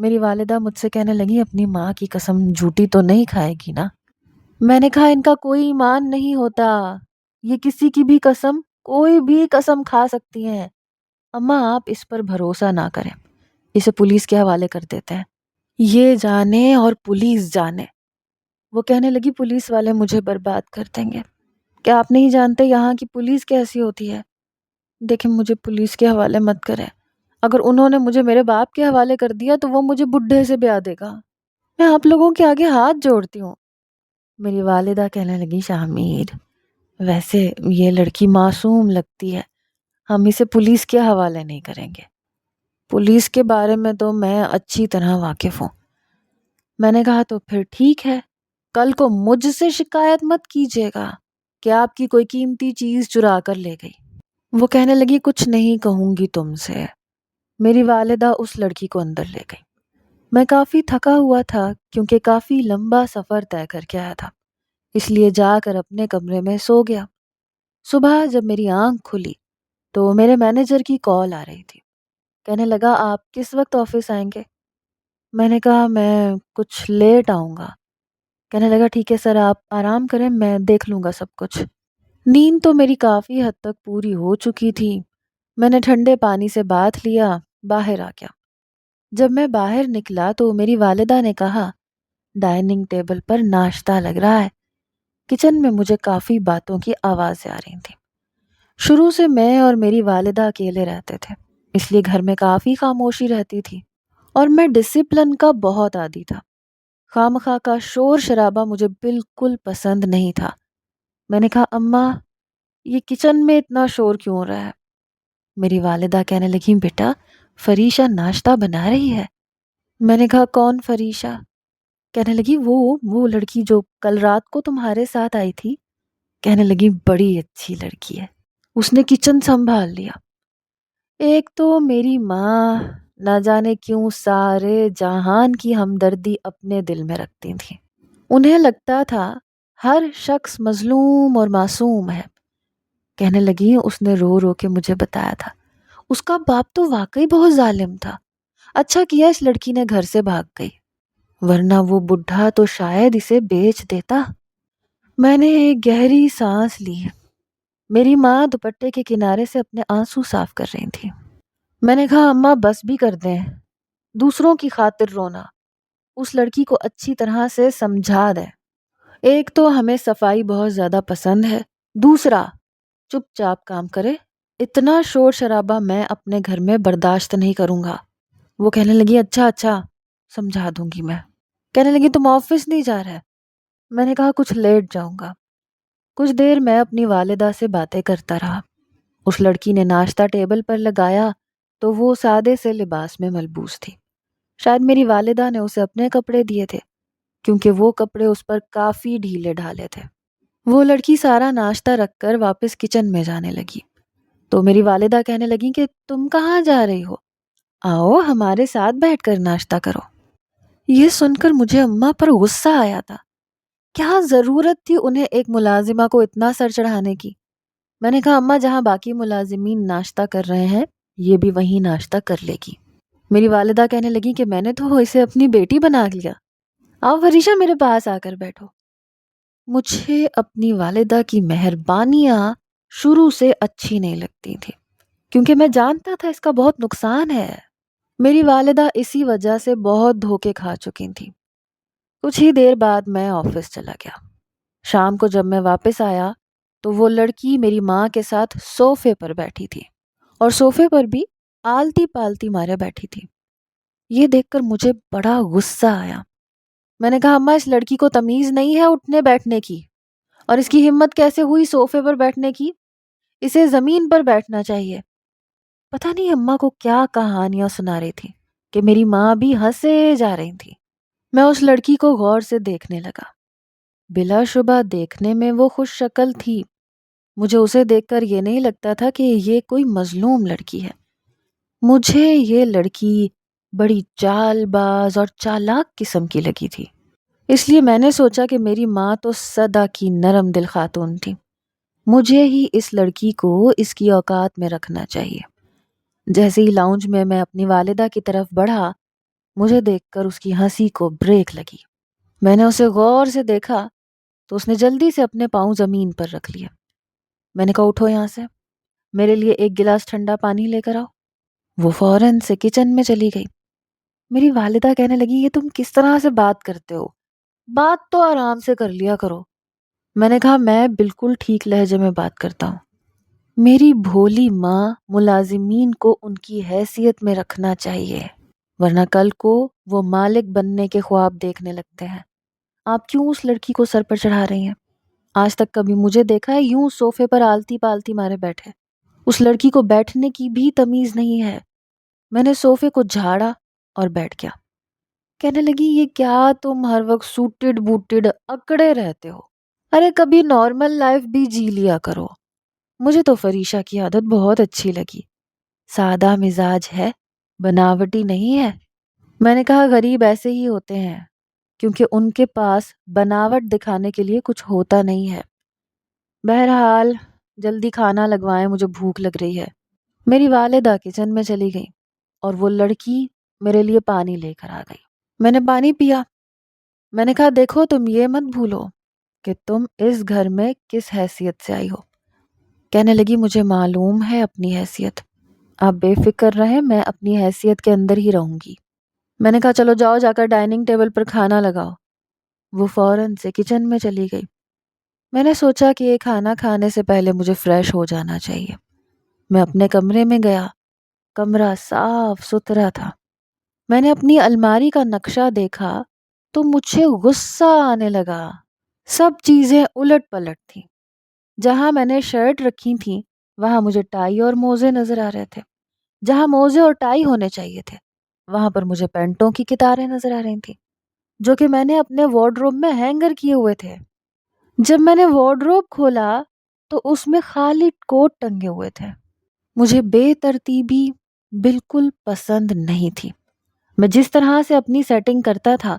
میری والدہ مجھ سے کہنے لگی اپنی ماں کی قسم جھوٹی تو نہیں کھائے گی نا؟ میں نے کہا ان کا کوئی ایمان نہیں ہوتا، یہ کسی کی بھی قسم، کوئی بھی قسم کھا سکتی ہیں۔ اماں آپ اس پر بھروسہ نہ کریں، اسے پولیس کے حوالے کر دیتے ہیں، یہ جانے اور پولیس جانے۔ وہ کہنے لگی پولیس والے مجھے برباد کر دیں گے، کیا آپ نہیں جانتے یہاں کی پولیس کیسی ہوتی ہے؟ دیکھیں مجھے پولیس کے حوالے مت کریں، اگر انہوں نے مجھے میرے باپ کے حوالے کر دیا تو وہ مجھے بڈھے سے بیاہ دے گا، میں آپ لوگوں کے آگے ہاتھ جوڑتی ہوں۔ میری والدہ کہنے لگی شامیر ویسے یہ لڑکی معصوم لگتی ہے، ہم اسے پولیس کے حوالے نہیں کریں گے، پولیس کے بارے میں تو میں اچھی طرح واقف ہوں۔ میں نے کہا تو پھر ٹھیک ہے، کل کو مجھ سے شکایت مت کیجیے گا کہ آپ کی کوئی قیمتی چیز چرا کر لے گئی۔ وہ کہنے لگی کچھ نہیں کہوں گی تم سے۔ میری والدہ اس لڑکی کو اندر لے گئی۔ میں کافی تھکا ہوا تھا کیونکہ کافی لمبا سفر طے کر کے آیا تھا، اس لیے جا کر اپنے کمرے میں سو گیا۔ صبح جب میری آنکھ کھلی تو میرے مینیجر کی کال آ رہی تھی، کہنے لگا آپ کس وقت آفس آئیں گے؟ میں نے کہا میں کچھ لیٹ آؤں گا۔ کہنے لگا ٹھیک ہے سر آپ آرام کریں، میں دیکھ لوں گا سب کچھ۔ نیند تو میری کافی حد تک پوری ہو چکی تھی، میں نے ٹھنڈے پانی سے باتھ لیا، باہر آ گیا۔ جب میں باہر نکلا تو میری والدہ نے کہا ڈائننگ ٹیبل پر ناشتہ لگ رہا ہے۔ کچن میں مجھے کافی باتوں کی آوازیں آ رہی تھیں۔ شروع سے میں اور میری والدہ اکیلے رہتے تھے، اس لیے گھر میں کافی خاموشی رہتی تھی اور میں ڈسپلن کا بہت عادی تھا۔ خامخواہ کا شور شرابہ مجھے بالکل پسند نہیں تھا۔ میں نے کہا اماں یہ کچن میں اتنا شور کیوں ہو رہا ہے؟ میری والدہ کہنے لگی بیٹا فریشہ ناشتہ بنا رہی ہے۔ میں نے کہا کون فریشہ؟ کہنے لگی وہ لڑکی جو کل رات کو تمہارے ساتھ آئی تھی۔ کہنے لگی بڑی اچھی لڑکی ہے، اس نے کچن سنبھال لیا۔ ایک تو میری ماں نہ جانے کیوں سارے جہان کی ہمدردی اپنے دل میں رکھتی تھیں، انہیں لگتا تھا ہر شخص مظلوم اور معصوم ہے۔ کہنے لگی اس نے رو رو کے مجھے بتایا تھا اس کا باپ تو واقعی بہت ظالم تھا، اچھا کیا اس لڑکی نے گھر سے بھاگ گئی، ورنہ وہ بڈھا تو شاید اسے بیچ دیتا۔ میں نے ایک گہری سانس لی۔ میری ماں دوپٹے کے کنارے سے اپنے آنسو صاف کر رہی تھی۔ میں نے کہا اماں بس بھی کر دیں، دوسروں کی خاطر رونا، اس لڑکی کو اچھی طرح سے سمجھا دیں۔ ایک تو ہمیں صفائی بہت زیادہ پسند ہے، دوسرا چپ چاپ کام کرے، اتنا شور شرابہ میں اپنے گھر میں برداشت نہیں کروں گا۔ وہ کہنے لگی اچھا سمجھا دوں گی میں۔ کہنے لگی تم آفس نہیں جا رہے؟ میں نے کہا کچھ لیٹ جاؤں گا۔ کچھ دیر میں اپنی والدہ سے باتیں کرتا رہا۔ اس لڑکی نے ناشتہ ٹیبل پر لگایا تو وہ سادے سے لباس میں ملبوس تھی، شاید میری والدہ نے اسے اپنے کپڑے دیے تھے کیونکہ وہ کپڑے اس پر کافی ڈھیلے ڈھالے تھے۔ وہ لڑکی سارا ناشتہ رکھ کر واپس کچن میں جانے لگی تو میری والدہ کہنے لگی کہ تم کہاں جا رہی ہو؟ آؤ ہمارے ساتھ بیٹھ کر ناشتہ کرو۔ یہ سن کر مجھے اماں پر غصہ آیا تھا، کیا ضرورت تھی انہیں ایک ملازمہ کو اتنا سر چڑھانے کی؟ میں نے کہا اماں جہاں باقی ملازمین ناشتہ کر رہے ہیں یہ بھی وہیں ناشتہ کر لے گی۔ میری والدہ کہنے لگی کہ میں نے تو اسے اپنی بیٹی بنا لیا، آؤ فریشہ میرے پاس آ کر بیٹھو۔ مجھے اپنی والدہ کی مہربانیاں شروع سے اچھی نہیں لگتی تھی کیونکہ میں جانتا تھا اس کا بہت نقصان ہے۔ میری والدہ اسی وجہ سے بہت دھوکے کھا چکی تھی۔ کچھ ہی دیر بعد میں آفس چلا گیا۔ شام کو جب میں واپس آیا تو وہ لڑکی میری ماں کے ساتھ صوفے پر بیٹھی تھی اور صوفے پر بھی آلتی پالتی مارے بیٹھی تھی۔ یہ دیکھ کر مجھے بڑا غصہ آیا۔ میں نے کہا اماں اس لڑکی کو تمیز نہیں ہے اٹھنے بیٹھنے کی، اور اس کی ہمت کیسے ہوئی صوفے پر بیٹھنے کی؟ اسے زمین پر بیٹھنا چاہیے۔ پتہ نہیں اماں کو کیا کہانیاں سنا رہی تھی کہ میری ماں بھی ہنسے جا رہی تھی۔ میں اس لڑکی کو غور سے دیکھنے لگا۔ بلا شبہ دیکھنے میں وہ خوش شکل تھی، مجھے اسے دیکھ کر یہ نہیں لگتا تھا کہ یہ کوئی مظلوم لڑکی ہے۔ مجھے یہ لڑکی بڑی چال باز اور چالاک قسم کی لگی تھی، اس لیے میں نے سوچا کہ میری ماں تو سدا کی نرم دل خاتون تھی، مجھے ہی اس لڑکی کو اس کی اوقات میں رکھنا چاہیے۔ جیسے ہی لاؤنج میں اپنی والدہ کی طرف بڑھا مجھے دیکھ کر اس کی ہنسی کو بریک لگی۔ میں نے اسے غور سے دیکھا تو اس نے جلدی سے اپنے پاؤں زمین پر رکھ لیے۔ میں نے کہا اٹھو یہاں سے، میرے لیے ایک گلاس ٹھنڈا پانی لے کر آؤ۔ وہ فوراً سے کچن میں چلی گئی۔ میری والدہ کہنے لگی یہ تم کس طرح سے بات کرتے ہو؟ بات تو آرام سے کر لیا کرو۔ میں نے کہا میں بالکل ٹھیک لہجے میں بات کرتا ہوں۔ میری بھولی ماں ملازمین کو ان کی حیثیت میں رکھنا چاہیے، ورنہ کل کو وہ مالک بننے کے خواب دیکھنے لگتے ہیں۔ آپ کیوں اس لڑکی کو سر پر چڑھا رہی ہیں؟ آج تک کبھی مجھے دیکھا ہے یوں صوفے پر آلتی پالتی مارے بیٹھے؟ اس لڑکی کو بیٹھنے کی بھی تمیز نہیں ہے۔ میں نے صوفے کو جھاڑا اور بیٹھ گیا۔ کہنے لگی یہ کیا تم ہر وقت سوٹڈ بوٹڈ اکڑے رہتے ہو؟ ارے کبھی نارمل لائف بھی جی لیا کرو۔ مجھے تو فریشہ کی عادت بہت اچھی لگی، سادہ مزاج ہے، بناوٹی نہیں ہے۔ میں نے کہا غریب ایسے ہی ہوتے ہیں کیونکہ ان کے پاس بناوٹ دکھانے کے لیے کچھ ہوتا نہیں ہے۔ بہرحال جلدی کھانا لگوائیں، مجھے بھوک لگ رہی ہے۔ میری والدہ کچن میں چلی گئی اور وہ لڑکی میرے لیے پانی لے کر آ گئی۔ میں نے پانی پیا۔ میں نے کہا دیکھو تم یہ مت بھولو کہ تم اس گھر میں کس حیثیت سے آئی ہو۔ کہنے لگی مجھے معلوم ہے اپنی حیثیت، آپ بے فکر رہیں، میں اپنی حیثیت کے اندر ہی رہوں گی۔ میں نے کہا چلو جاؤ جا کر ڈائننگ ٹیبل پر کھانا لگاؤ۔ وہ فوراً سے کچن میں چلی گئی۔ میں نے سوچا کہ یہ کھانا کھانے سے پہلے مجھے فریش ہو جانا چاہیے۔ میں اپنے کمرے میں گیا۔ کمرہ صاف ستھرا تھا۔ میں نے اپنی الماری کا نقشہ دیکھا تو مجھے غصہ آنے لگا۔ سب چیزیں الٹ پلٹ تھیں۔ جہاں میں نے شرٹ رکھی تھی وہاں مجھے ٹائی اور موزے نظر آ رہے تھے۔ جہاں موزے اور ٹائی ہونے چاہیے تھے وہاں پر مجھے پینٹوں کی قطاریں نظر آ رہی تھیں جو کہ میں نے اپنے وارڈروب میں ہینگر کیے ہوئے تھے۔ جب میں نے وارڈروب کھولا تو اس میں خالی کوٹ ٹنگے ہوئے تھے۔ مجھے بے ترتیبی بالکل پسند نہیں تھی۔ میں جس طرح سے اپنی سیٹنگ کرتا تھا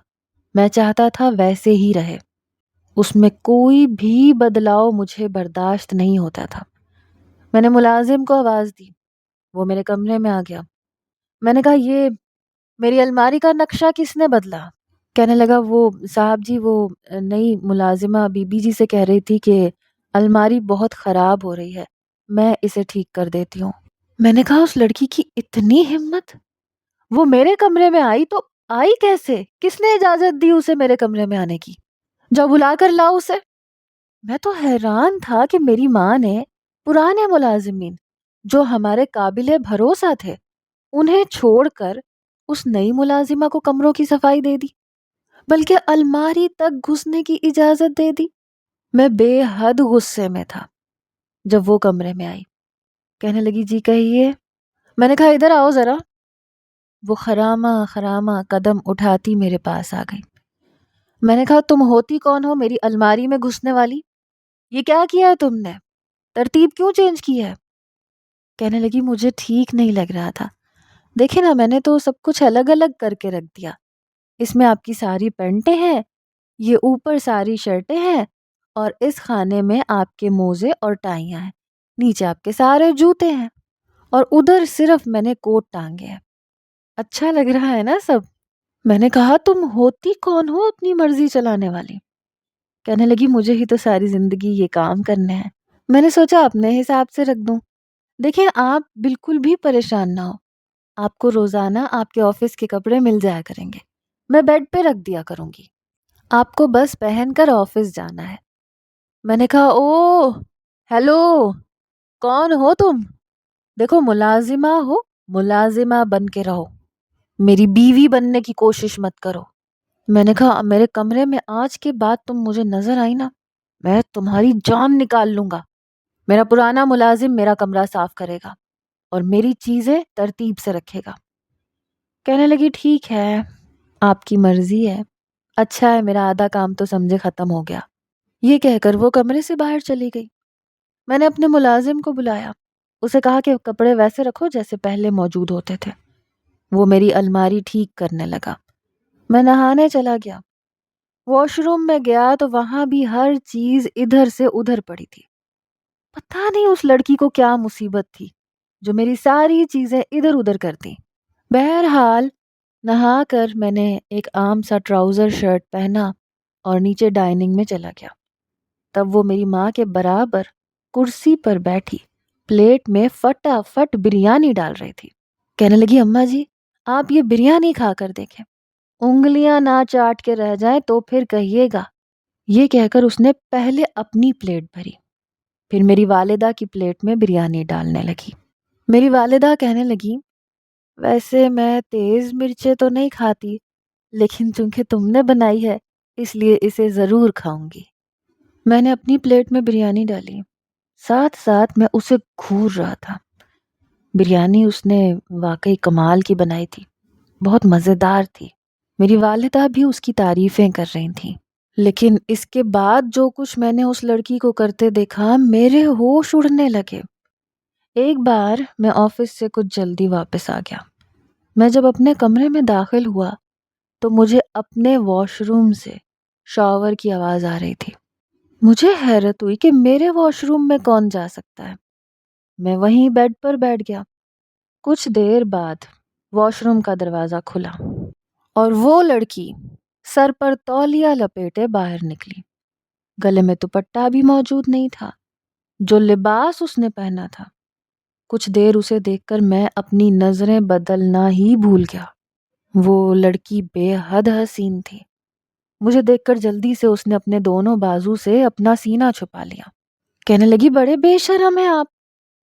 میں چاہتا تھا ویسے ہی رہے۔ اس میں کوئی بھی بدلاؤ مجھے برداشت نہیں ہوتا تھا۔ میں نے ملازم کو آواز دی، وہ میرے کمرے میں آ گیا۔ میں نے کہا یہ میری الماری کا نقشہ کس نے بدلا؟ کہنے لگا وہ صاحب جی وہ نئی ملازمہ بی بی جی سے کہہ رہی تھی کہ الماری بہت خراب ہو رہی ہے، میں اسے ٹھیک کر دیتی ہوں۔ میں نے کہا اس لڑکی کی اتنی ہمت، وہ میرے کمرے میں آئی تو آئی کیسے؟ کس نے اجازت دی اسے میرے کمرے میں آنے کی؟ جاؤ بلا کر لاؤ اسے۔ میں تو حیران تھا کہ میری ماں نے پرانے ملازمین جو ہمارے قابل بھروسہ تھے انہیں چھوڑ کر اس نئی ملازمہ کو کمروں کی صفائی دے دی، بلکہ الماری تک گھسنے کی اجازت دے دی۔ میں بے حد غصے میں تھا جب وہ کمرے میں آئی۔ کہنے لگی جی کہیے۔ میں نے کہا ادھر آؤ ذرا۔ وہ خرامہ خرامہ قدم اٹھاتی میرے پاس آ گئی۔ میں نے کہا تم ہوتی کون ہو میری الماری میں گھسنے والی؟ یہ کیا کیا ہے تم نے؟ ترتیب کیوں چینج کی ہے؟ کہنے لگی مجھے ٹھیک نہیں لگ رہا تھا، دیکھیں نا میں نے تو سب کچھ الگ الگ کر کے رکھ دیا۔ اس میں آپ کی ساری پینٹیں ہیں، یہ اوپر ساری شرٹیں ہیں، اور اس خانے میں آپ کے موزے اور ٹائیاں ہیں، نیچے آپ کے سارے جوتے ہیں، اور ادھر صرف میں نے کوٹ ٹانگے ہیں۔ اچھا لگ رہا ہے نا سب؟ میں نے کہا تم ہوتی کون ہو اپنی مرضی چلانے والی؟ کہنے لگی مجھے ہی تو ساری زندگی یہ کام کرنے ہیں، میں نے سوچا اپنے حساب سے رکھ دوں۔ دیکھیں آپ بالکل بھی پریشان نہ ہو، آپ کو روزانہ آپ کے آفس کے کپڑے مل جایا کریں گے، میں بیڈ پہ رکھ دیا کروں گی، آپ کو بس پہن کر آفس جانا ہے۔ میں نے کہا او ہیلو، کون ہو تم؟ دیکھو ملازمہ ہو، ملازمہ بن کے رہو، میری بیوی بننے کی کوشش مت کرو۔ میں نے کہا میرے کمرے میں آج کے بعد تم مجھے نظر آئی نا میں تمہاری جان نکال لوں گا۔ میرا پرانا ملازم میرا کمرہ صاف کرے گا اور میری چیزیں ترتیب سے رکھے گا۔ کہنے لگی ٹھیک ہے آپ کی مرضی ہے، اچھا ہے میرا آدھا کام تو سمجھے ختم ہو گیا۔ یہ کہہ کر وہ کمرے سے باہر چلی گئی۔ میں نے اپنے ملازم کو بلایا، اسے کہا کہ کپڑے ویسے رکھو جیسے پہلے موجود ہوتے تھے۔ وہ میری الماری ٹھیک کرنے لگا۔ میں نہانے چلا گیا۔ واش روم میں گیا تو وہاں بھی ہر چیز ادھر سے ادھر پڑی تھی۔ پتہ نہیں اس لڑکی کو کیا مصیبت تھی جو میری ساری چیزیں ادھر ادھر کرتی۔ بہرحال نہا کر میں نے ایک عام سا ٹراؤزر شرٹ پہنا اور نیچے ڈائننگ میں چلا گیا۔ تب وہ میری ماں کے برابر کرسی پر بیٹھی پلیٹ میں فٹافٹ بریانی ڈال رہی تھی۔ کہنے لگی، اماں جی آپ یہ بریانی کھا کر دیکھیں، انگلیاں نہ چاٹ کے رہ جائیں تو پھر کہیے گا۔ یہ کہہ کر اس نے پہلے اپنی پلیٹ بھری، پھر میری والدہ کی پلیٹ میں بریانی ڈالنے لگی۔ میری والدہ کہنے لگی، ویسے میں تیز مرچیں تو نہیں کھاتی، لیکن چونکہ تم نے بنائی ہے اس لیے اسے ضرور کھاؤں گی۔ میں نے اپنی پلیٹ میں بریانی ڈالی، ساتھ ساتھ میں اسے گھور رہا تھا۔ بریانی اس نے واقعی کمال کی بنائی تھی، بہت مزیدار تھی۔ میری والدہ بھی اس کی تعریفیں کر رہی تھیں، لیکن اس کے بعد جو کچھ میں نے اس لڑکی کو کرتے دیکھا، میرے ہوش اڑنے لگے۔ ایک بار میں آفس سے کچھ جلدی واپس آ گیا۔ میں جب اپنے کمرے میں داخل ہوا تو مجھے اپنے واش روم سے شاور کی آواز آ رہی تھی۔ مجھے حیرت ہوئی کہ میرے واش روم میں کون جا سکتا ہے۔ میں وہیں بیڈ پر بیٹھ گیا۔ کچھ دیر بعد واش روم کا دروازہ کھلا اور وہ لڑکی سر پر تولیہ لپیٹے باہر نکلی۔ گلے میں دوپٹہ بھی موجود نہیں تھا، جو لباس اس نے پہنا تھا۔ کچھ دیر اسے دیکھ کر میں اپنی نظریں بدلنا ہی بھول گیا۔ وہ لڑکی بے حد حسین تھی۔ مجھے دیکھ کر جلدی سے اس نے اپنے دونوں بازو سے اپنا سینہ چھپا لیا۔ کہنے لگی، بڑے بے شرم ہیں آپ،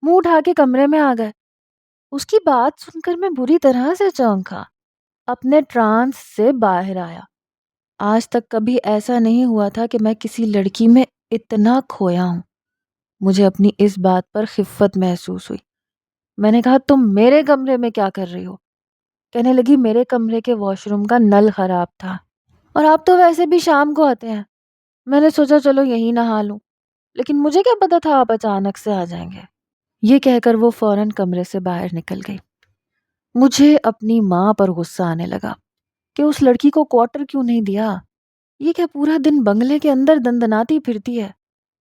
منہ اٹھا کے کمرے میں آ گئے۔ اس کی بات سن کر میں بری طرح سے چونکا، اپنے ٹرانس سے باہر آیا۔ آج تک کبھی ایسا نہیں ہوا تھا کہ میں کسی لڑکی میں اتنا کھویا ہوں۔ مجھے اپنی اس بات پر خفت محسوس ہوئی۔ میں نے کہا، تم میرے کمرے میں کیا کر رہی ہو؟ کہنے لگی، میرے کمرے کے واش روم کا نل خراب تھا اور آپ تو ویسے بھی شام کو آتے ہیں، میں نے سوچا چلو یہیں نہا لوں، لیکن مجھے کیا پتا تھا آپ اچانک سے آ جائیں گے۔ یہ کہہ کر وہ فوراً کمرے سے باہر نکل گئی۔ مجھے اپنی ماں پر غصہ آنے لگا کہ اس لڑکی کو کوارٹر کیوں نہیں دیا۔ یہ کیا پورا دن بنگلے کے اندر دندناتی پھرتی ہے،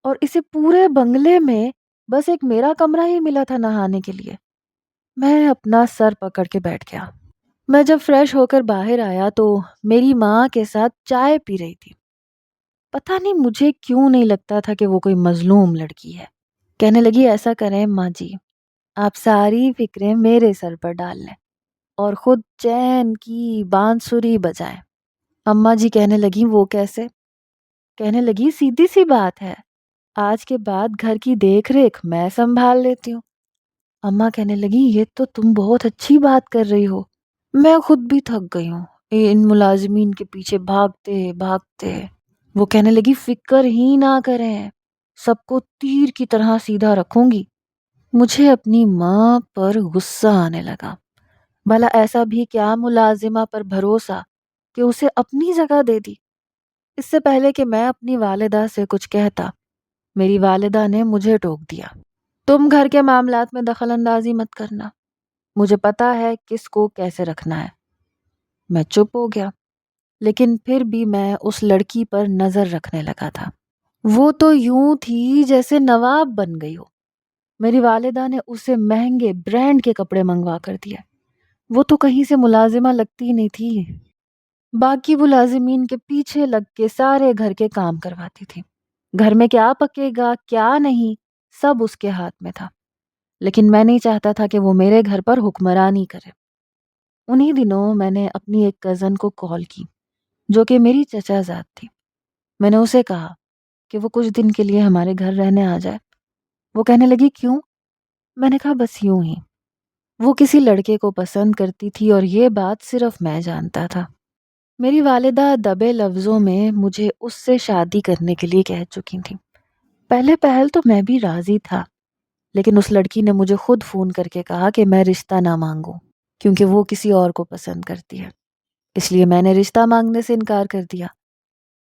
اور اسے پورے بنگلے میں بس ایک میرا کمرہ ہی ملا تھا نہانے کے لیے۔ میں اپنا سر پکڑ کے بیٹھ گیا۔ میں جب فریش ہو کر باہر آیا تو میری ماں کے ساتھ چائے پی رہی تھی۔ پتہ نہیں مجھے کیوں نہیں لگتا تھا کہ وہ کوئی مظلوم لڑکی ہے۔ کہنے لگی، ایسا کریں ماں جی، آپ ساری فکریں میرے سر پر ڈال لیں اور خود چین کی بانسری بجائیں۔ اماں جی کہنے لگی، وہ کیسے؟ کہنے لگی، سیدھی سی بات ہے، آج کے بعد گھر کی دیکھ ریکھ میں سنبھال لیتی ہوں۔ اماں کہنے لگی، یہ تو تم بہت اچھی بات کر رہی ہو، میں خود بھی تھک گئی ہوں ان ملازمین کے پیچھے بھاگتے بھاگتے۔ وہ کہنے لگی، فکر ہی نہ کریں، سب کو تیر کی طرح سیدھا رکھوں گی۔ مجھے اپنی ماں پر غصہ آنے لگا۔ بھلا ایسا بھی کیا ملازمہ پر بھروسہ کہ اسے اپنی جگہ دے دی۔ اس سے پہلے کہ میں اپنی والدہ سے کچھ کہتا، میری والدہ نے مجھے ٹوک دیا، تم گھر کے معاملات میں دخل اندازی مت کرنا، مجھے پتا ہے کس کو کیسے رکھنا ہے۔ میں چپ ہو گیا، لیکن پھر بھی میں اس لڑکی پر نظر رکھنے لگا تھا۔ وہ تو یوں تھی جیسے نواب بن گئی ہو۔ میری والدہ نے اسے مہنگے برانڈ کے کپڑے منگوا کر دیا۔ وہ تو کہیں سے ملازمہ لگتی نہیں تھی، باقی ملازمین کے پیچھے لگ کے سارے گھر کے کام کرواتی تھی۔ گھر میں کیا پکے گا کیا نہیں سب اس کے ہاتھ میں تھا، لیکن میں نہیں چاہتا تھا کہ وہ میرے گھر پر حکمرانی کرے۔ انہی دنوں میں نے اپنی ایک کزن کو کال کی جو کہ میری چچا زاد تھی۔ میں نے اسے کہا کہ وہ کچھ دن کے لیے ہمارے گھر رہنے آ جائے۔ وہ کہنے لگی، کیوں؟ میں نے کہا، بس یوں ہی۔ وہ کسی لڑکے کو پسند کرتی تھی اور یہ بات صرف میں جانتا تھا۔ میری والدہ دبے لفظوں میں مجھے اس سے شادی کرنے کے لیے کہہ چکی تھی۔ پہلے پہل تو میں بھی راضی تھا، لیکن اس لڑکی نے مجھے خود فون کر کے کہا کہ میں رشتہ نہ مانگوں کیونکہ وہ کسی اور کو پسند کرتی ہے۔ اس لیے میں نے رشتہ مانگنے سے انکار کر دیا۔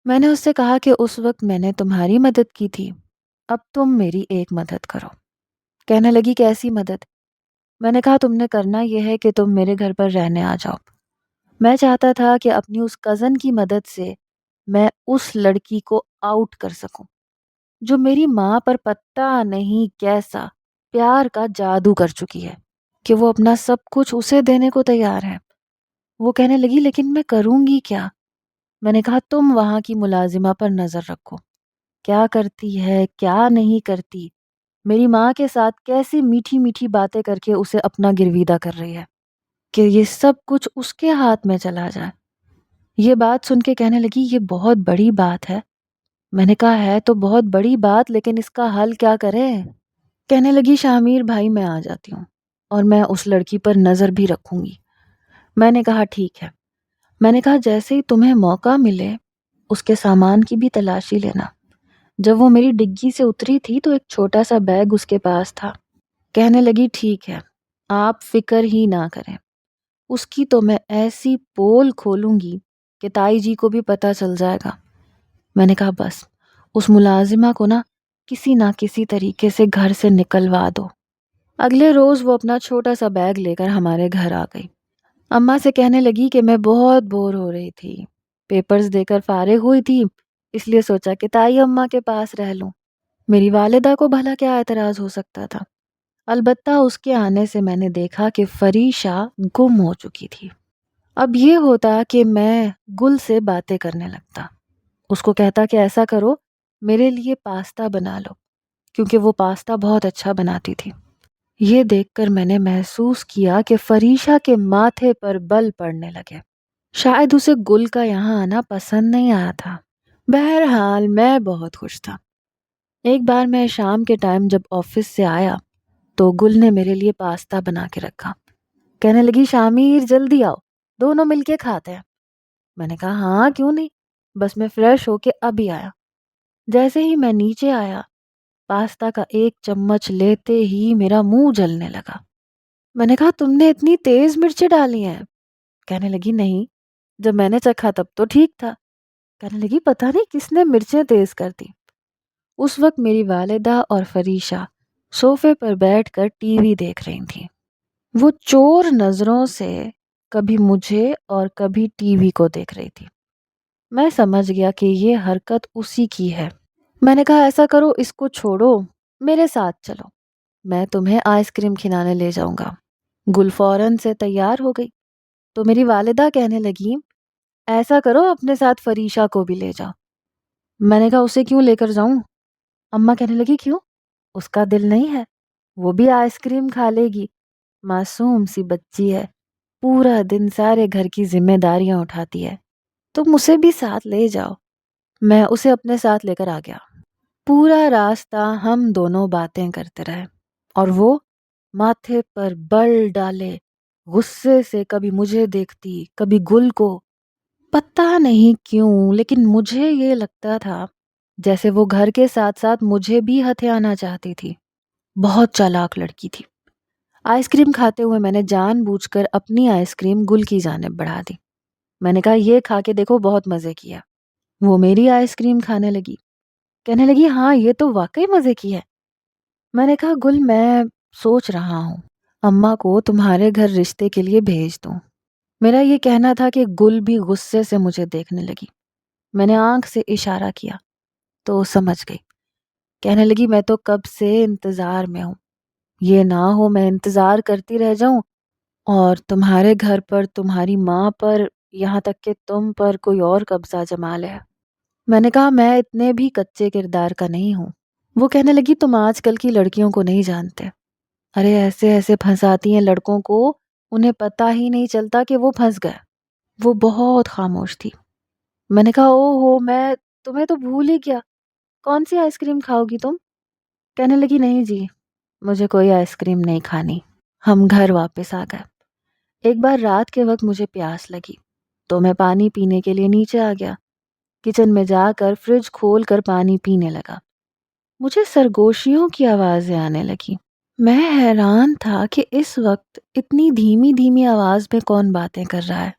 میں نے اس سے کہا کہ اس وقت میں نے تمہاری مدد کی تھی، اب تم میری ایک مدد کرو۔ کہنے لگی، کیسی مدد؟ میں نے کہا، تم نے کرنا یہ ہے کہ تم میرے گھر پر رہنے آ جاؤ۔ میں چاہتا تھا کہ اپنی اس کزن کی مدد سے میں اس لڑکی کو آؤٹ کر سکوں جو میری ماں پر پتہ نہیں کیسا پیار کا جادو کر چکی ہے کہ وہ اپنا سب کچھ اسے دینے کو تیار ہے۔ وہ کہنے لگی لیکن میں کروں گی کیا؟ میں نے کہا تم وہاں کی ملازمہ پر نظر رکھو، کیا کرتی ہے کیا نہیں کرتی، میری ماں کے ساتھ کیسی میٹھی میٹھی باتیں کر کے اسے اپنا گرویدہ کر رہی ہے کہ یہ سب کچھ اس کے ہاتھ میں چلا جائے۔ یہ بات سن کے کہنے لگی یہ بہت بڑی بات ہے۔ میں نے کہا ہے تو بہت بڑی بات، لیکن اس کا حل کیا کریں؟ کہنے لگی شامیر بھائی میں آ جاتی ہوں اور میں اس لڑکی پر نظر بھی رکھوں گی۔ میں نے کہا ٹھیک ہے۔ میں نے کہا جیسے ہی تمہیں موقع ملے اس کے سامان کی بھی تلاشی لینا۔ جب وہ میری ڈگی سے اتری تھی تو ایک چھوٹا سا بیگ اس کے پاس تھا۔ کہنے لگی ٹھیک ہے، آپ فکر ہی نہ کریں، اس کی تو میں ایسی پول کھولوں گی کہ تائی جی کو بھی پتہ چل جائے گا۔ میں نے کہا بس اس ملازمہ کو نہ کسی طریقے سے گھر سے نکلوا دو۔ اگلے روز وہ اپنا چھوٹا سا بیگ لے کر ہمارے گھر آ گئی۔ اماں سے کہنے لگی کہ میں بہت بور ہو رہی تھی، پیپرز دے کر فارغ ہوئی تھی، اس لیے سوچا کہ تائی اماں کے پاس رہ لوں۔ میری والدہ کو بھلا کیا اعتراض ہو سکتا تھا؟ البتہ اس کے آنے سے میں نے دیکھا کہ فریشہ گم ہو چکی تھی۔ اب یہ ہوتا کہ میں گل سے باتیں کرنے لگتا، اس کو کہتا کہ ایسا کرو میرے لیے پاستا بنا لو، کیونکہ وہ پاستا بہت اچھا بناتی تھی۔ یہ دیکھ کر میں نے محسوس کیا کہ فریشہ کے ماتھے پر بل پڑنے لگے۔ شاید اسے گل کا یہاں آنا پسند نہیں آیا تھا۔ بہرحال میں بہت خوش تھا۔ ایک بار میں شام کے ٹائم جب آفس سے آیا تو گل نے میرے لیے پاستا بنا کے رکھا۔ کہنے لگی شامیر جلدی آؤ، دونوں مل کے کھاتے ہیں۔ میں نے کہا ہاں کیوں نہیں، بس میں فریش ہو کے ابھی آیا۔ جیسے ہی میں نیچے آیا پاستا کا ایک چمچ لیتے ہی میرا منہ جلنے لگا۔ میں نے کہا تم نے اتنی تیز مرچیں ڈالی ہیں؟ کہنے لگی نہیں، جب میں نے چکھا تب تو ٹھیک تھا۔ کہنے لگی پتہ نہیں کس نے مرچیں تیز کر دی۔ اس وقت میری والدہ اور فریشہ صوفے پر بیٹھ کر ٹی وی دیکھ رہی تھیں۔ وہ چور نظروں سے کبھی مجھے اور کبھی ٹی وی کو دیکھ رہی تھی۔ میں سمجھ گیا کہ یہ حرکت اسی کی ہے۔ میں نے کہا ایسا کرو اس کو چھوڑو، میرے ساتھ چلو، میں تمہیں آئس کریم کھلانے لے جاؤں گا۔ گل فوراً سے تیار ہو گئی تو میری والدہ کہنے لگی ایسا کرو اپنے ساتھ فریشہ کو بھی لے جاؤ۔ میں نے کہا اسے کیوں لے کر جاؤں؟ اماں کہنے لگی کیوں؟ اس کا دل نہیں ہے، وہ بھی آئس کریم کھا لے گی، معصوم سی بچی ہے، پورا دن سارے گھر کی ذمہ داریاں اٹھاتی ہے، تم اسے بھی ساتھ لے جاؤ۔ میں اسے اپنے ساتھ لے کر آ گیا۔ پورا راستہ ہم دونوں باتیں کرتے رہے اور وہ ماتھے پر بل ڈالے غصے سے کبھی مجھے دیکھتی کبھی گل کو۔ پتہ نہیں کیوں لیکن مجھے یہ لگتا تھا جیسے وہ گھر کے ساتھ ساتھ مجھے بھی ہتھیانا چاہتی تھی۔ بہت چالاک لڑکی تھی۔ آئس کریم کھاتے ہوئے میں نے جان بوجھ کر اپنی آئس کریم گل کی جانب بڑھا دی۔ میں نے کہا یہ کھا کے دیکھو بہت مزے کیا۔ وہ میری آئس کریم کھانے لگی، کہنے لگی ہاں یہ تو واقعی مزے کی ہے۔ میں نے کہا گل میں سوچ رہا ہوں اماں کو تمہارے گھر رشتے کے لیے بھیج دوں۔ میرا یہ کہنا تھا کہ گل بھی غصے سے مجھے دیکھنے لگی۔ میں نے آنکھ سے اشارہ کیا تو سمجھ گئی۔ کہنے لگی میں تو کب سے انتظار میں ہوں، یہ نہ ہو میں انتظار کرتی رہ جاؤں اور تمہارے گھر پر تمہاری ماں پر یہاں تک کہ تم پر کوئی اور قبضہ جما لے۔ میں نے کہا میں اتنے بھی کچے کردار کا نہیں ہوں۔ وہ کہنے لگی تم آج کل کی لڑکیوں کو نہیں جانتے، ارے ایسے ایسے پھنساتی ہیں لڑکوں کو، انہیں پتہ ہی نہیں چلتا کہ وہ پھنس گئے۔ وہ بہت خاموش تھی۔ میں نے کہا او ہو میں تمہیں تو بھول ہی گیا، کون سی آئس کریم کھاؤ گی تم؟ کہنے لگی نہیں جی مجھے کوئی آئس کریم نہیں کھانی۔ ہم گھر واپس آ گئے۔ ایک بار رات کے وقت مجھے پیاس لگی تو میں پانی پینے کے لیے نیچے آ گیا۔ کچن میں جا کر فریج کھول کر پانی پینے لگا۔ مجھے سرگوشیوں کی آوازیں آنے لگی۔ میں حیران تھا کہ اس وقت اتنی دھیمی دھیمی آواز میں کون باتیں کر رہا ہے۔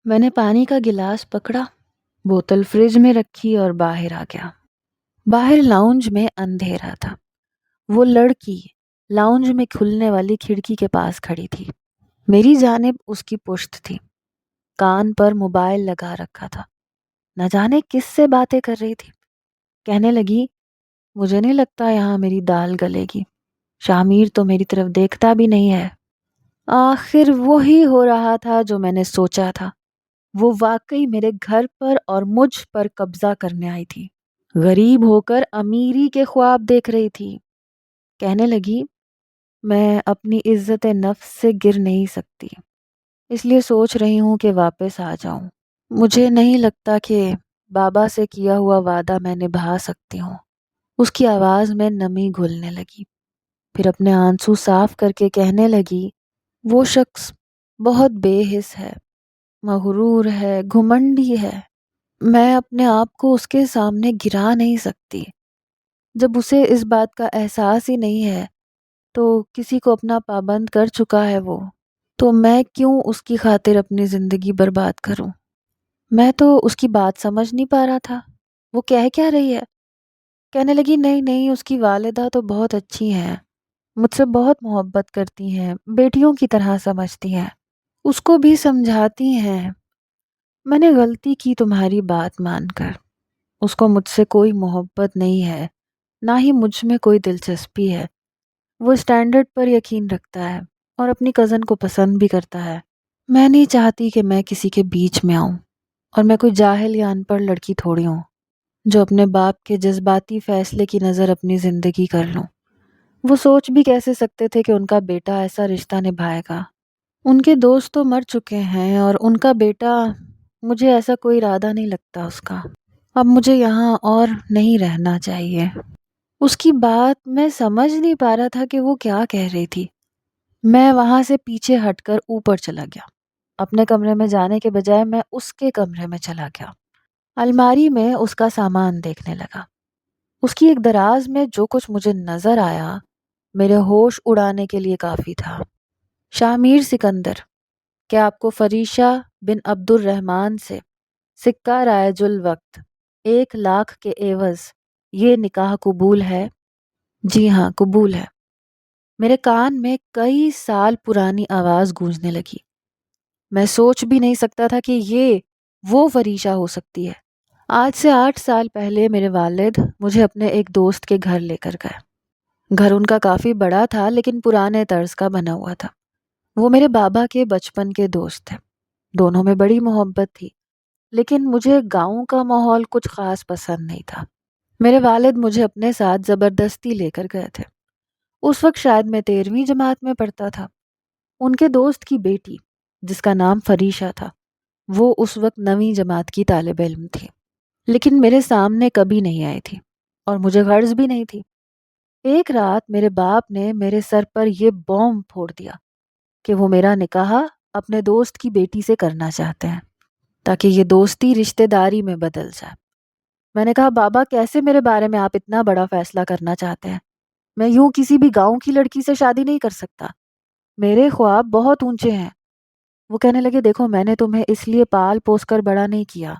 میں نے پانی کا گلاس پکڑا، بوتل فریج میں رکھی اور باہر آ گیا۔ باہر لاؤنج میں اندھیرا تھا۔ وہ لڑکی لاؤنج میں کھلنے والی کھڑکی کے پاس کھڑی تھی، میری جانب اس کی پشت تھی، کان پر موبائل لگا رکھا تھا، نہ جانے کس سے باتیں کر رہی تھی۔ کہنے لگی مجھے نہیں لگتا یہاں میری دال گلے گی، شامیر تو میری طرف دیکھتا بھی نہیں ہے۔ آخر وہی ہو رہا تھا جو میں نے سوچا تھا۔ وہ واقعی میرے گھر پر اور مجھ پر قبضہ کرنے آئی تھی۔ غریب ہو کر امیری کے خواب دیکھ رہی تھی۔ کہنے لگی، میں اپنی عزت نفس سے گر نہیں سکتی، اس لیے سوچ رہی ہوں کہ واپس آ جاؤں۔ مجھے نہیں لگتا کہ بابا سے کیا ہوا وعدہ میں نبھا سکتی ہوں۔ اس کی آواز میں نمی گھلنے لگی، پھر اپنے آنسو صاف کر کے کہنے لگی، وہ شخص بہت بے حس ہے، مغرور ہے، گھمنڈی ہے۔ میں اپنے آپ کو اس کے سامنے گرا نہیں سکتی۔ جب اسے اس بات کا احساس ہی نہیں ہے تو کسی کو اپنا پابند کر چکا ہے وہ، تو میں کیوں اس کی خاطر اپنی زندگی برباد کروں؟ میں تو اس کی بات سمجھ نہیں پا رہا تھا، وہ کہہ کیا رہی ہے؟ کہنے لگی، نہیں نہیں، اس کی والدہ تو بہت اچھی ہیں، مجھ سے بہت محبت کرتی ہیں، بیٹیوں کی طرح سمجھتی ہیں، اس کو بھی سمجھاتی ہیں۔ میں نے غلطی کی تمہاری بات مان کر۔ اس کو مجھ سے کوئی محبت نہیں ہے، نہ ہی مجھ میں کوئی دلچسپی ہے۔ وہ اسٹینڈرڈ پر یقین رکھتا ہے اور اپنی کزن کو پسند بھی کرتا ہے۔ میں نہیں چاہتی کہ میں کسی کے بیچ میں آؤں، اور میں کوئی جاہل یا ان پڑھ لڑکی تھوڑی ہوں جو اپنے باپ کے جذباتی فیصلے کی نظر اپنی زندگی کر لوں۔ وہ سوچ بھی کیسے سکتے تھے کہ ان کا بیٹا ایسا رشتہ نبھائے گا؟ ان کے دوست تو مر چکے ہیں، اور ان کا بیٹا، مجھے ایسا کوئی ارادہ نہیں لگتا اس کا۔ اب مجھے یہاں اور نہیں رہنا چاہیے۔ اس کی بات میں سمجھ نہیں پا رہا تھا کہ وہ کیا کہہ رہی تھی۔ میں وہاں سے پیچھے ہٹ کر اوپر چلا گیا۔ اپنے کمرے میں جانے کے بجائے میں اس کے کمرے میں چلا گیا۔ الماری میں اس کا سامان دیکھنے لگا۔ اس کی ایک دراز میں جو کچھ مجھے نظر آیا میرے ہوش اڑانے کے لیے کافی تھا۔ شاہ میر سکندر، کیا آپ کو فریشہ بن عبد الرحمن سے سکہ رائج الوقت 1,00,000 کے عوض یہ نکاح قبول ہے؟ جی ہاں، قبول ہے۔ میرے کان میں کئی سال پرانی آواز گونجنے لگی۔ میں سوچ بھی نہیں سکتا تھا کہ یہ وہ فریشہ ہو سکتی ہے۔ آج سے 8 سال پہلے میرے والد مجھے اپنے ایک دوست کے گھر لے کر گئے۔ گھر ان کا کافی بڑا تھا لیکن پرانے طرز کا بنا ہوا تھا۔ وہ میرے بابا کے بچپن کے دوست تھے۔ دونوں میں بڑی محبت تھی، لیکن مجھے گاؤں کا ماحول کچھ خاص پسند نہیں تھا۔ میرے والد مجھے اپنے ساتھ زبردستی لے کر گئے تھے۔ اس وقت شاید میں 13ویں جماعت میں پڑھتا تھا۔ ان کے دوست کی بیٹی، جس کا نام فریشہ تھا، وہ اس وقت 9ویں جماعت کی طالب علم تھی، لیکن میرے سامنے کبھی نہیں آئی تھی اور مجھے غرض بھی نہیں تھی۔ ایک رات میرے باپ نے میرے سر پر یہ بوم پھوڑ دیا کہ وہ میرا نکاح اپنے دوست کی بیٹی سے کرنا چاہتے ہیں تاکہ یہ دوستی رشتہ داری میں بدل جائے۔ میں نے کہا، بابا کیسے میرے بارے میں آپ اتنا بڑا فیصلہ کرنا چاہتے ہیں؟ میں یوں کسی بھی گاؤں کی لڑکی سے شادی نہیں کر سکتا، میرے خواب بہت اونچے ہیں۔ وہ کہنے لگے، دیکھو، میں نے تمہیں اس لیے پال پوس کر بڑا نہیں کیا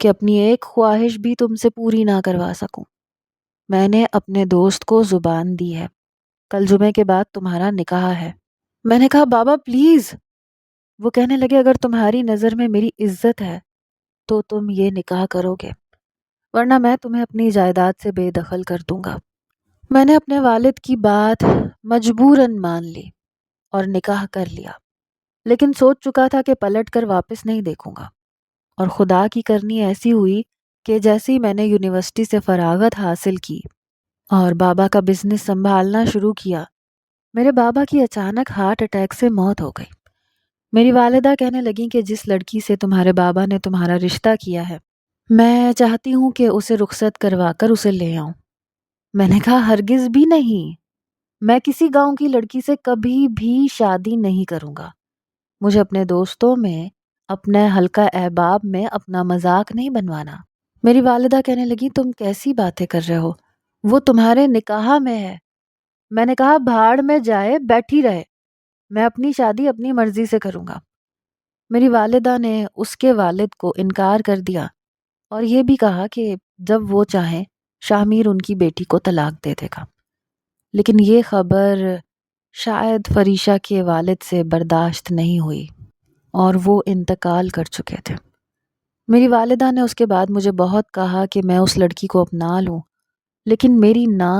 کہ اپنی ایک خواہش بھی تم سے پوری نہ کروا سکوں۔ میں نے اپنے دوست کو زبان دی ہے، کل جمعے کے بعد تمہارا نکاح ہے۔ میں نے کہا، بابا پلیز۔ وہ کہنے لگے، اگر تمہاری نظر میں میری عزت ہے تو تم یہ نکاح کرو گے، ورنہ میں تمہیں اپنی جائیداد سے بے دخل کر دوں گا۔ میں نے اپنے والد کی بات مجبوراً مان لی اور نکاح کر لیا، لیکن سوچ چکا تھا کہ پلٹ کر واپس نہیں دیکھوں گا، اور خدا کی کرنی ایسی ہوئی کہ جیسے ہی میں نے یونیورسٹی سے فراغت حاصل کی اور بابا کا بزنس سنبھالنا شروع کیا، میرے بابا کی اچانک ہارٹ اٹیک سے موت ہو گئی۔ میری والدہ کہنے لگیں کہ جس لڑکی سے تمہارے بابا نے تمہارا رشتہ کیا ہے، میں چاہتی ہوں کہ اسے رخصت کروا کر اسے لے آؤں۔ میں نے کہا، ہرگز بھی نہیں، میں کسی گاؤں کی لڑکی سے کبھی بھی شادی نہیں کروں گا۔ مجھے اپنے دوستوں میں، اپنے حلقہ احباب میں اپنا مذاق نہیں بنوانا۔ میری والدہ کہنے لگی، تم کیسی باتیں کر رہے ہو؟ وہ تمہارے نکاح میں ہے۔ میں نے کہا، بھاڑ میں جائے، بیٹھی رہے، میں اپنی شادی اپنی مرضی سے کروں گا۔ میری والدہ نے اس کے والد کو انکار کر دیا اور یہ بھی کہا کہ جب وہ چاہیں شاہ میر ان کی بیٹی کو طلاق دے دے گا، لیکن یہ خبر شاید فریشہ کے والد سے برداشت نہیں ہوئی اور وہ انتقال کر چکے تھے۔ میری والدہ نے اس کے بعد مجھے بہت کہا کہ میں اس لڑکی کو اپنا لوں، لیکن میری نہ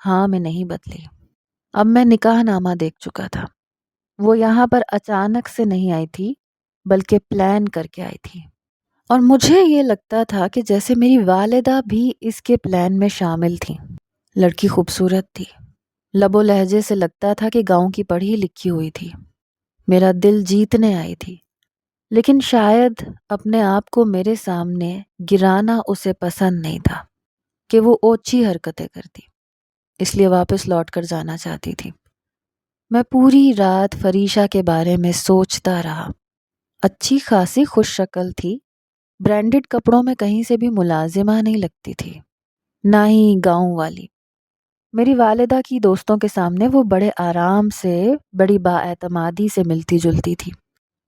ہاں میں نہیں بدلی۔ اب میں نکاح نامہ دیکھ چکا تھا۔ وہ یہاں پر اچانک سے نہیں آئی تھی بلکہ پلان کر کے آئی تھی، اور مجھے یہ لگتا تھا کہ جیسے میری والدہ بھی اس کے پلان میں شامل تھیں۔ لڑکی خوبصورت تھی، لب و لہجے سے لگتا تھا کہ گاؤں کی پڑھی لکھی ہوئی تھی، میرا دل جیتنے آئی تھی، لیکن شاید اپنے آپ کو میرے سامنے گرانا اسے پسند نہیں تھا کہ وہ اوچھی حرکتیں کرتی، اس لیے واپس لوٹ کر جانا چاہتی تھی۔ میں پوری رات فریشا کے بارے میں سوچتا رہا۔ اچھی خاصی خوش شکل تھی، برانڈڈ کپڑوں میں کہیں سے بھی ملازمہ نہیں لگتی تھی، نہ ہی گاؤں والی۔ میری والدہ کی دوستوں کے سامنے وہ بڑے آرام سے، بڑی بااعتمادی سے ملتی جلتی تھی،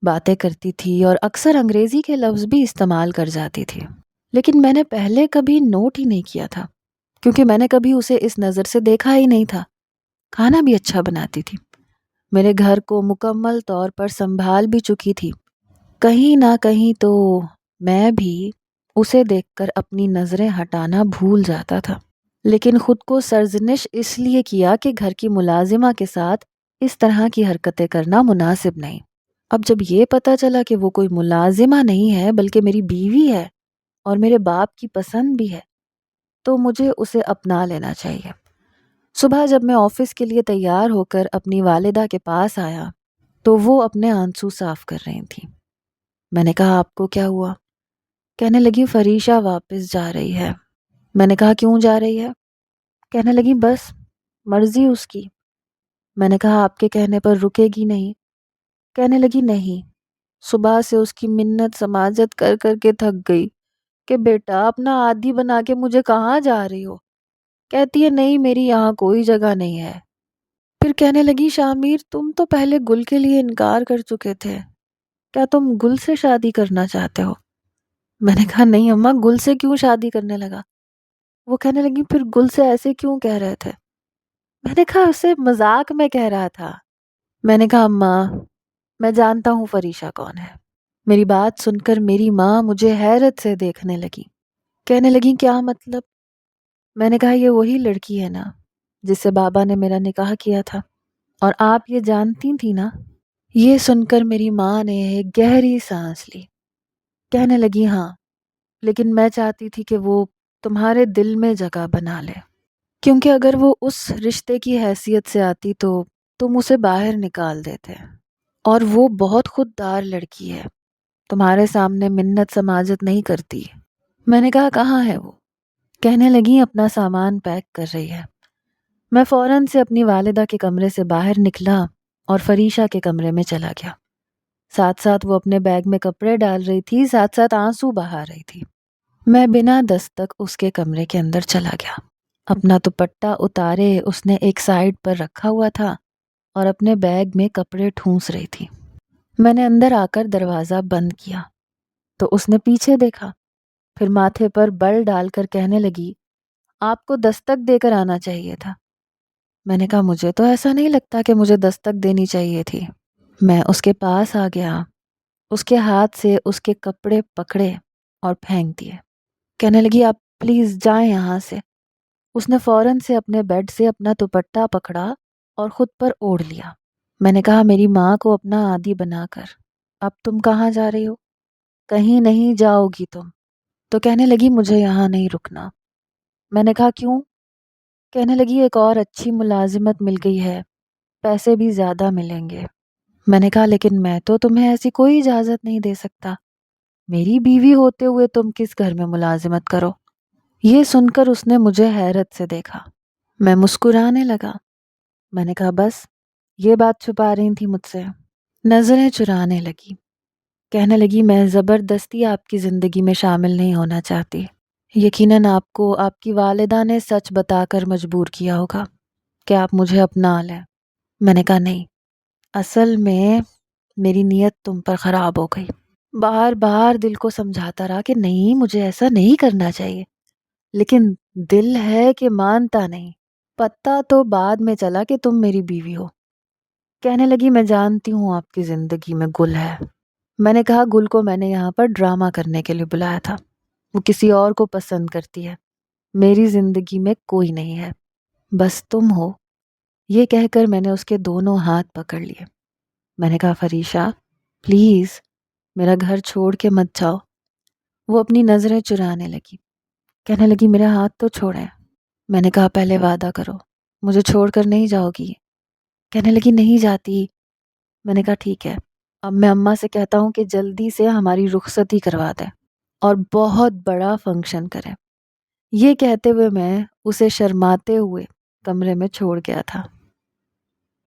باتیں کرتی تھی اور اکثر انگریزی کے لفظ بھی استعمال کر جاتی تھی، لیکن میں نے پہلے کبھی نوٹ ہی نہیں کیا تھا کیونکہ میں نے کبھی اسے اس نظر سے دیکھا ہی نہیں تھا۔ کھانا بھی اچھا بناتی تھی، میرے گھر کو مکمل طور پر سنبھال بھی چکی تھی۔ کہیں نہ کہیں تو میں بھی اسے دیکھ کر اپنی نظریں ہٹانا بھول جاتا تھا، لیکن خود کو سرزنش اس لیے کیا کہ گھر کی ملازمہ کے ساتھ اس طرح کی حرکتیں کرنا مناسب نہیں۔ اب جب یہ پتہ چلا کہ وہ کوئی ملازمہ نہیں ہے بلکہ میری بیوی ہے اور میرے باپ کی پسند بھی ہے، تو مجھے اسے اپنا لینا چاہیے۔ صبح جب میں آفس کے لیے تیار ہو کر اپنی والدہ کے پاس آیا تو وہ اپنے آنسو صاف کر رہی تھیں۔ میں نے کہا آپ کو کیا ہوا؟ کہنے لگی فریشا واپس جا رہی ہے۔ میں نے کہا کیوں جا رہی ہے؟ کہنے لگی بس مرضی اس کی۔ میں نے کہا آپ کے کہنے پر رکے گی نہیں؟ کہنے لگی نہیں، صبح سے اس کی منت سماجت کر کر کے تھک گئی کہ بیٹا اپنا عادی بنا کے مجھے کہاں جا رہی ہو؟ کہتی ہے نہیں میری یہاں کوئی جگہ نہیں ہے۔ پھر کہنے لگی شامیر تم تو پہلے گل کے لیے انکار کر چکے تھے، کیا تم گل سے شادی کرنا چاہتے ہو؟ میں نے کہا نہیں اماں، گل سے کیوں شادی کرنے لگا؟ وہ کہنے لگی پھر گل سے ایسے کیوں کہہ رہے تھے؟ میں نے کہا اسے مذاق میں کہہ رہا تھا۔ میں نے کہا اماں میں جانتا ہوں فریشا کون ہے۔ میری بات سن کر میری ماں مجھے حیرت سے دیکھنے لگی، کہنے لگی کیا مطلب؟ میں نے کہا یہ وہی لڑکی ہے نا جس سے بابا نے میرا نکاح کیا تھا، اور آپ یہ جانتی تھی نا؟ یہ سن کر میری ماں نے ایک گہری سانس لی، کہنے لگی ہاں، لیکن میں چاہتی تھی کہ وہ تمہارے دل میں جگہ بنا لے، کیونکہ اگر وہ اس رشتے کی حیثیت سے آتی تو تم اسے باہر نکال دیتے، اور وہ بہت خوددار لڑکی ہے، تمہارے سامنے منت سماجت نہیں کرتی۔ میں نے کہا کہاں ہے وہ؟ کہنے لگی اپنا سامان پیک کر رہی ہے۔ میں فوراً سے اپنی والدہ کے کمرے سے باہر نکلا اور فریشا کے کمرے میں چلا گیا۔ ساتھ ساتھ وہ اپنے بیگ میں کپڑے ڈال رہی تھی، ساتھ ساتھ آنسو بہا رہی تھی۔ میں بنا دستک اس کے کمرے کے اندر چلا گیا۔ اپنا دوپٹہ اتارے اس نے ایک سائیڈ پر رکھا ہوا تھا اور اپنے بیگ میں کپڑے ٹھونس رہی تھی۔ میں نے اندر آ کر دروازہ بند کیا تو اس نے پیچھے دیکھا، پھر ماتھے پر بل ڈال کر کہنے لگی آپ کو دستک دے کر آنا چاہیے تھا۔ میں نے کہا مجھے تو ایسا نہیں لگتا کہ مجھے دستک دینی چاہیے تھی۔ میں اس کے پاس آ گیا، اس کے ہاتھ سے اس کے کپڑے پکڑے اور پھینک دیے۔ کہنے لگی آپ پلیز جائیں یہاں سے۔ اس نے فوراً سے اپنے بیڈ سے اپنا دوپٹہ پکڑا اور خود پر اوڑھ لیا۔ میں نے کہا میری ماں کو اپنا عادی بنا کر اب تم کہاں جا رہی ہو؟ کہیں نہیں جاؤ گی تم؟ تو کہنے لگی مجھے یہاں نہیں رکنا۔ میں نے کہا کیوں؟ کہنے لگی ایک اور اچھی ملازمت مل گئی ہے، پیسے بھی زیادہ ملیں گے۔ میں نے کہا لیکن میں تو تمہیں ایسی کوئی اجازت نہیں دے سکتا، میری بیوی ہوتے ہوئے تم کس گھر میں ملازمت کرو؟ یہ سن کر اس نے مجھے حیرت سے دیکھا۔ میں مسکرانے لگا۔ میں نے کہا بس یہ بات چھپا رہی تھی مجھ سے؟ نظریں چرانے لگی، کہنے لگی میں زبردستی آپ کی زندگی میں شامل نہیں ہونا چاہتی، یقیناً آپ کو آپ کی والدہ نے سچ بتا کر مجبور کیا ہوگا کہ آپ مجھے اپنا لیں۔ میں نے کہا نہیں، اصل میں میری نیت تم پر خراب ہو گئی۔ بار بار دل کو سمجھاتا رہا کہ نہیں مجھے ایسا نہیں کرنا چاہیے، لیکن دل ہے کہ مانتا نہیں۔ پتہ تو بعد میں چلا کہ تم میری بیوی ہو۔ کہنے لگی میں جانتی ہوں آپ کی زندگی میں گل ہے۔ میں نے کہا گل کو میں نے یہاں پر ڈرامہ کرنے کے لیے بلایا تھا، وہ کسی اور کو پسند کرتی ہے، میری زندگی میں کوئی نہیں ہے، بس تم ہو۔ یہ کہہ کر میں نے اس کے دونوں ہاتھ پکڑ لیے۔ میں نے کہا فریشا پلیز میرا گھر چھوڑ کے مت جاؤ۔ وہ اپنی نظریں چرانے لگی، کہنے لگی میرا ہاتھ تو چھوڑے۔ میں نے کہا پہلے وعدہ کرو مجھے چھوڑ کر نہیں جاؤ گی۔ کہنے لگی نہیں جاتی۔ میں نے کہا ٹھیک ہے، اب میں اماں سے کہتا ہوں کہ جلدی سے ہماری رخصتی کروا دیں اور بہت بڑا فنکشن کریں۔ یہ کہتے ہوئے میں اسے شرماتے ہوئے کمرے میں چھوڑ گیا تھا۔